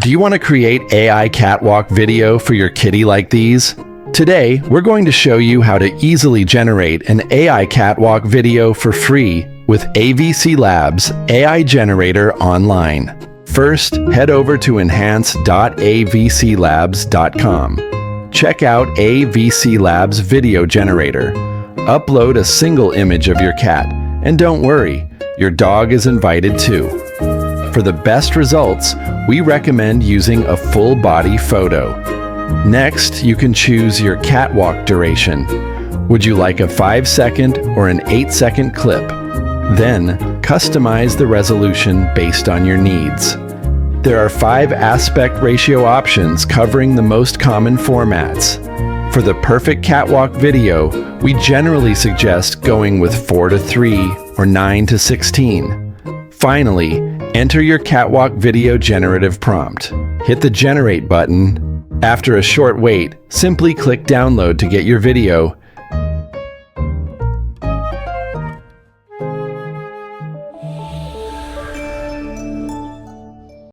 Do you want to create AI catwalk video for your kitty like these? Today, we're going to show you how to easily generate an AI catwalk video for free with AVCLabs AI Generator online. First, head over to enhance.avclabs.com. Check out AVCLabs Video Generator. Upload a single image of your cat, and don't worry, your dog is invited too. For the best results, we recommend using a full body photo. Next, you can choose your catwalk duration. Would you like a 5-second or an 8-second clip? Then, customize the resolution based on your needs. There are 5 aspect ratio options covering the most common formats. For the perfect catwalk video, we generally suggest going with 4:3 or 9:16. Finally, enter your catwalk video generative prompt. Hit the Generate button. After a short wait, simply click Download to get your video,